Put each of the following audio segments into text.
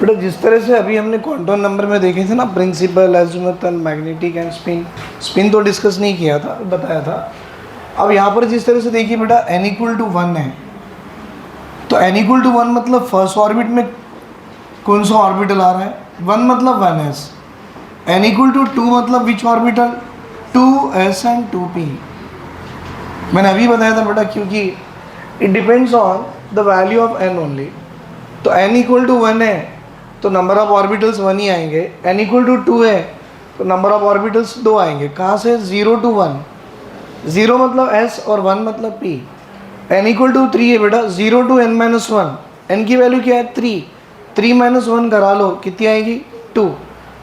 बेटा जिस तरह से अभी हमने क्वांटम नंबर में देखे थे ना, principal, azimuthal, magnetic and spin, spin तो डिस्कस नहीं किया था, बताया था। अब यहाँ पर जिस तरह से देखिए बेटा n इक्वल टू 1 है, तो n इक्वल टू 1 मतलब फर्स्ट ऑर्बिट में कौन सा ऑर्बिटल आ रहा है, 1 मतलब 1s, n इक्वल टू 2 मतलब विच ऑर्बिटल, 2s एंड 2p। मैंने अभी बताया था बेटा, क्योंकि it depends on the value of n only. तो n इक्वल टू 1 है तो नंबर ऑफ ऑर्बिटल्स 1 ही आएंगे, n इक्वल टू 2 है तो नंबर ऑफ ऑर्बिटल्स 2 आएंगे। कहाँ से, 0 to 1, 0 मतलब s और 1 मतलब p। n इक्वल टू 3 है बेटा, 0 to n माइनस 1, n की वैल्यू क्या है 3, 3 माइनस 1 करा लो कितनी आएगी 2।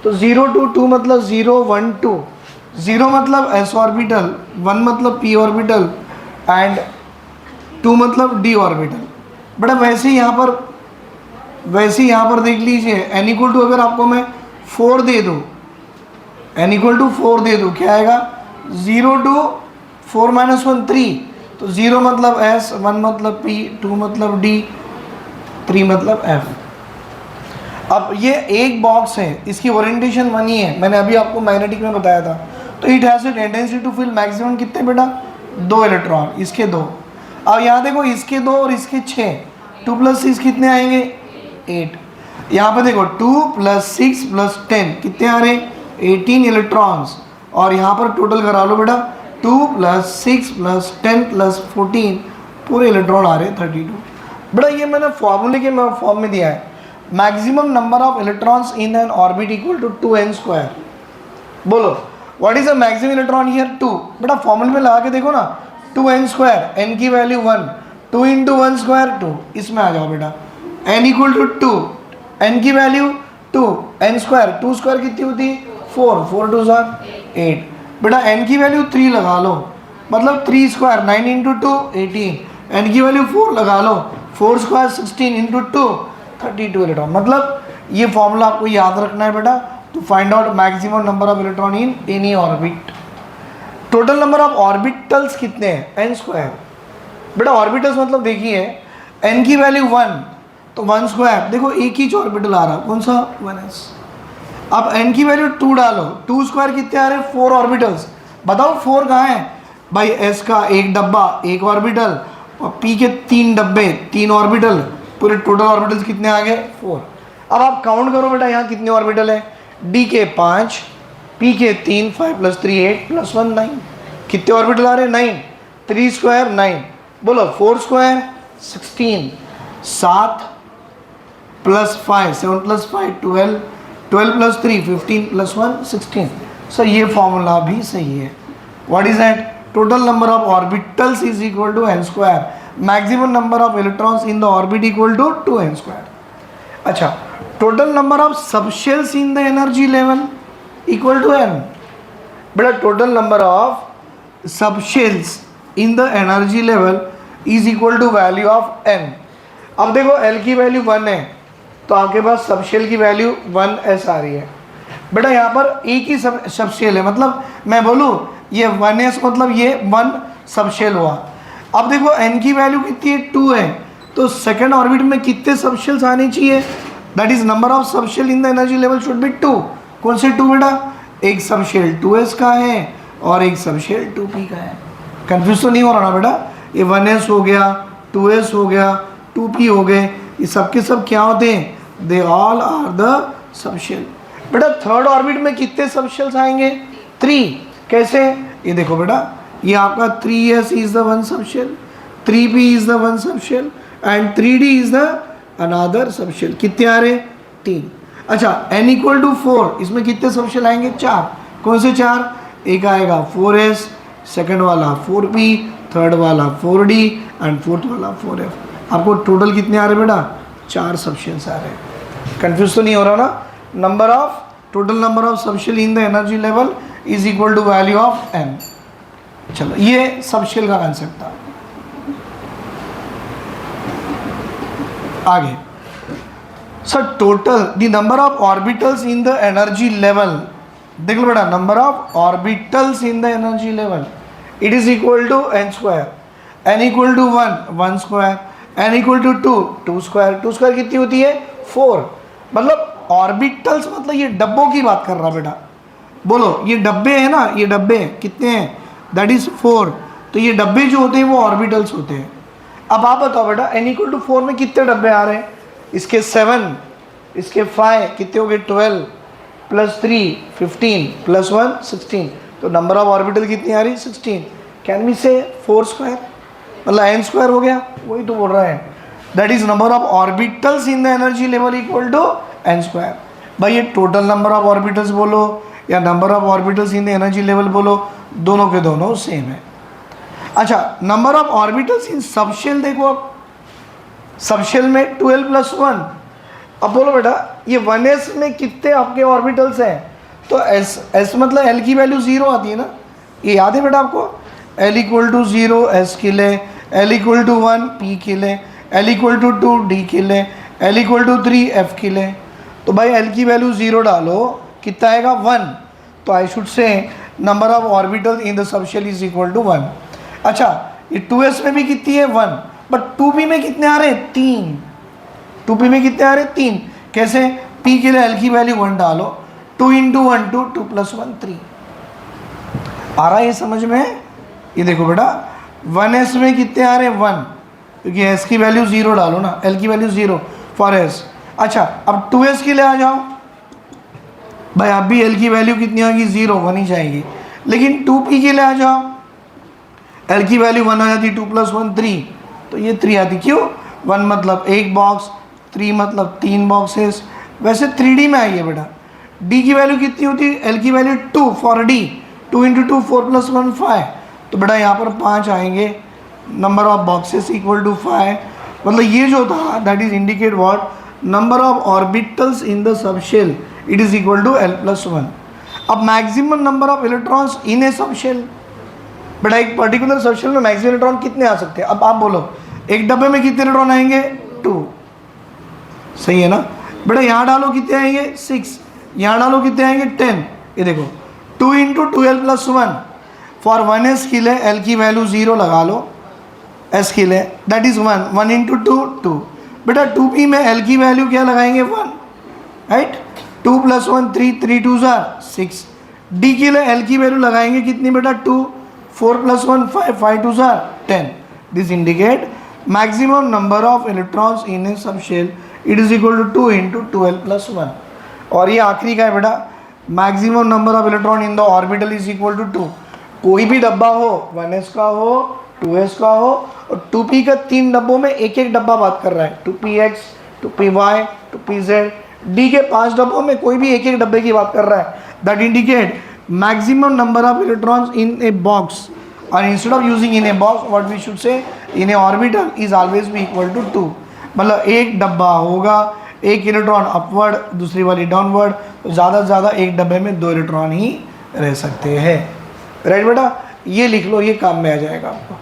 तो 0 to 2 मतलब 0 1 2, 0 मतलब s ऑर्बिटल, 1 मतलब p ऑर्बिटल एंड 2 मतलब d ऑर्बिटल। बेटा वैसे यहाँ पर देख लीजिए, n इक्वल टू अगर आपको मैं 4 दे दूँ, n इक्वल टू 4 दे दूँ, क्या आएगा 0 to 4 माइनस 1 3, तो 0 मतलब s, 1 मतलब p, 2 मतलब d, 3 मतलब f। अब ये एक बॉक्स है, इसकी ओरिएंटेशन 1 ही है, मैंने अभी आपको मैग्नेटिक में बताया था। तो it has a tendency to fill maximum कितने बेटा, 2 इलेक्ट्रॉन, इसके 2। अब यहाँ देखो इसके 2 और इसके 6, 2 + 6 कितने आएंगे 8। यहाँ पे देखो 2 + 6 + 10 कितने आ रहे, 18 इलेक्ट्रॉन्स। और यहाँ पर टोटल करा लो बेटा, 2 + 6 + 10 + 14 पूरे इलेक्ट्रॉन आ रहे 32। बेटा ये मैंने फॉर्मूले के फॉर्म में दिया है, maximum number of electrons in n orbit equal to 2n²। बोलो what is the maximum electron here, 2। बेटा फॉर्मूले में लगा के देखो ना, 2n², n की वैल्यू 1, 2 × 1² 2, इसमें आ जाओ बेटा, n इक्वल टू 2, n की वैल्यू 2, n² 2² कितनी होती है 4, 4 2 8। बेटा n की वैल्यू 3 लगा लो, मतलब 3² 9 × 2 18, n की वैल्यू 4 लगा लो, 4² 16 × 2 32 इलेक्ट्रॉन। मतलब ये फॉर्मूला आपको याद रखना है बेटा, to find out maximum number of electron in any orbit. Total number of orbitals कितने हैं, n²। बेटा ऑर्बिटल्स मतलब देखिए, n की वैल्यू 1 तो 1², देखो एक ही ऑर्बिटल आ रहा, कौन सा 1s। अब n की वैल्यू 2 डालो, 2² कितने आ रहे, 4 ऑर्बिटल्स। बताओ 4 कहाँ है भाई, s का एक डब्बा 1 ऑर्बिटल, और p के 3 डब्बे 3 ऑर्बिटल, पूरे टोटल ऑर्बिटल्स कितने आ गए 4। अब आप काउंट करो बेटा यहाँ कितने ऑर्बिटल है, d के 5, p के 3, 5 + 3 8 + 1 9, कितने ऑर्बिटल आ रहे 9, 3² 9, बोलो 4² 16, 7 + 5 7 + 5 12, 12 + 3 15 + 1 16। सो ये फॉर्मूला भी सही है। What is that, total number of orbitals is equal to n², maximum number of electrons in the orbit equal to 2n²। अच्छा, total number of subshells in the energy level equal to n। बेटा total number of subshells in the energy level is equal to value of n। अब देखो L की value 1 है तो आपके पास subshell की value 1s आ रही है। बेटा यहाँ पर एक ही सबशेल है, मतलब मैं बोलूँ ये 1s मतलब ये 1 सबशेल हुआ। अब देखो n की वैल्यू कितनी है 2 है, तो सेकेंड ऑर्बिट में कितने सबशेल्स आने चाहिए, that is number of subshell in the energy level should be 2। कौन से 2 बेटा, एक सबशेल 2s का है और एक सबशेल 2p का है। कंफ्यूज तो नहीं हो रहा ना बेटा, ये 1s हो गया, 2s हो गया, 2p हो गए, ये सब के सब क्या होते हैं, they all are the subshell. बेटा थर्ड ऑर्बिट में कितने सबशेल्स आएंगे 3। कैसे, ये देखो बेटा, ये आपका 3s is the 1 subshell, 3p is the 1 subshell and 3d is the another subshell. कितने आ रहे 3। अच्छा n इक्वल टू 4, इसमें कितने सबशेल आएंगे 4। कौन से 4, एक आएगा 4s, सेकंड वाला 4p, थर्ड वाला 4d एंड फोर्थ वाला 4f। आपको टोटल कितने आ रहे बेटा 4 सबशेल्स आ रहे हैं। कंफ्यूज तो नहीं हो रहा ना, number of total number of subshell in the energy level is equal to value of n। चलो ये सबशेल का कंसेप्ट था। आगे sir, total the number of orbitals in the energy level, देख लो बेटा, number of orbitals in the energy level it is equal to n², n equal to 1 1², n equal to 2 2², 2² कितनी होती है 4। मतलब ऑर्बिटल्स मतलब ये डब्बों की बात कर रहा बेटा, बोलो ये डब्बे हैं ना, ये डब्बे कितने हैं, दैट इज 4। तो ये डब्बे जो होते हैं वो ऑर्बिटल्स होते हैं। अब आप बताओ बेटा n=4 में कितने डब्बे आ रहे हैं, इसके 7, इसके 5, कितने हो गए 12 प्लस 3 15 प्लस 1 16, तो नंबर ऑफ ऑर्बिटल कितनी आ रही 16। कैन वी से 4 स्क्वायर, मतलब n स्क्वायर हो गया, वही तो बोल रहा है, that is number of orbitals in the energy level equal to n square. भाई ये टोटल नंबर ऑफ ऑर्बिटल्स बोलो या number of orbitals in the energy level बोलो, दोनों के दोनों सेम है। अच्छा, number of orbitals in subshell देखो, अब सबशेल में 12 प्लस 1। अब बोलो बेटा ये 1s में कितने आपके ऑर्बिटल्स हैं, तो s मतलब l की वैल्यू 0 आती है ना, ये याद है बेटा आपको, l=0 s के लिए, l=1 p के लिए, l=2 d के लिए, l=3 f के लिए। तो भाई l की वैल्यू 0 डालो, कितना आएगा 1, तो I should say number of orbital in the subshell is equal to 1। अच्छा ये 2s में भी कितनी है 1, बट 2p में कितने आ रहे हैं 3, 2p में कितने आ रहे हैं 3। कैसे, p के लिए l की वैल्यू 1 डालो, 2 × 1 2, 2 + 1 3। आ रहा है ये समझ में, ये देखो बेटा 1s में कितने आ रहे हैं 1, क्योंकि s की वैल्यू 0 डालो ना, l की वैल्यू 0 फॉर s। अच्छा अब 2s के लिए आ जाओ, भाई अब भी l की वैल्यू कितनी होगी 0 होनी चाहिए, लेकिन 2p के लिए आ जाओ, l की वैल्यू 1 आ जाती, 2 + 1 3, तो ये 3 आती, क्यों 1 मतलब एक बॉक्स, 3 मतलब 3 बॉक्सेस, वैसे 3D में आई है बेटा। d की वैल्यू कितनी होती है, l की वैल्यू 2 फॉर d, 2 × 2 4 + 1 5, तो बेटा यहाँ पर 5 आएंगे, number of boxes equal to 5, मतलब ये जो था that is indicate what, number of orbitals in the subshell it is equal to l + 1। अब maximum number of electrons in a subshell, बेटा एक पर्टिकुलर सबशेल में मैक्सिमम इलेक्ट्रॉन कितने आ सकते हैं, अब आप बोलो एक डब्बे में कितने इलेक्ट्रॉन आएंगे 2, सही है ना बेटा, यहाँ डालो कितने आएंगे 6, यहाँ डालो कितने आएंगे 10, ये देखो 2 × 12 + 1 फॉर 1s के लिए l की वैल्यू 0 लगा लो, s के लिए दैट इज 1, 1 × 2 2, बेटा 2p में l की वैल्यू क्या लगाएंगे 1, राइट, 2 + 1 3, 3 2 6, d के लिए l की वैल्यू लगाएंगे कितनी बेटा 2, 4 + 1 5, 5 2 10, this indicate maximum number of electrons in a subshell it is equal to 2 × 12 + 1। और ये आखिरी का है बेटा, maximum number of electron in the orbital is equal to 2। कोई भी डब्बा हो, 1s का हो, 2s का हो, और 2p का 3 डब्बों में एक एक डब्बा बात कर रहा है, 2px, 2py, 2pz, d के 5 डब्बों में कोई भी एक एक डब्बे की बात कर रहा है, that indicate maximum number of electrons in a box, और instead of using in a box what we should say in a orbital is always be equal to 2। मतलब एक डब्बा होगा, एक इलेक्ट्रॉन अपवर्ड दूसरी वाली डाउनवर्ड, तो ज़्यादा से ज़्यादा एक डब्बे में 2 इलेक्ट्रॉन ही रह सकते हैं, राइट बेटा, ये लिख लो, ये काम में आ जाएगा आपको।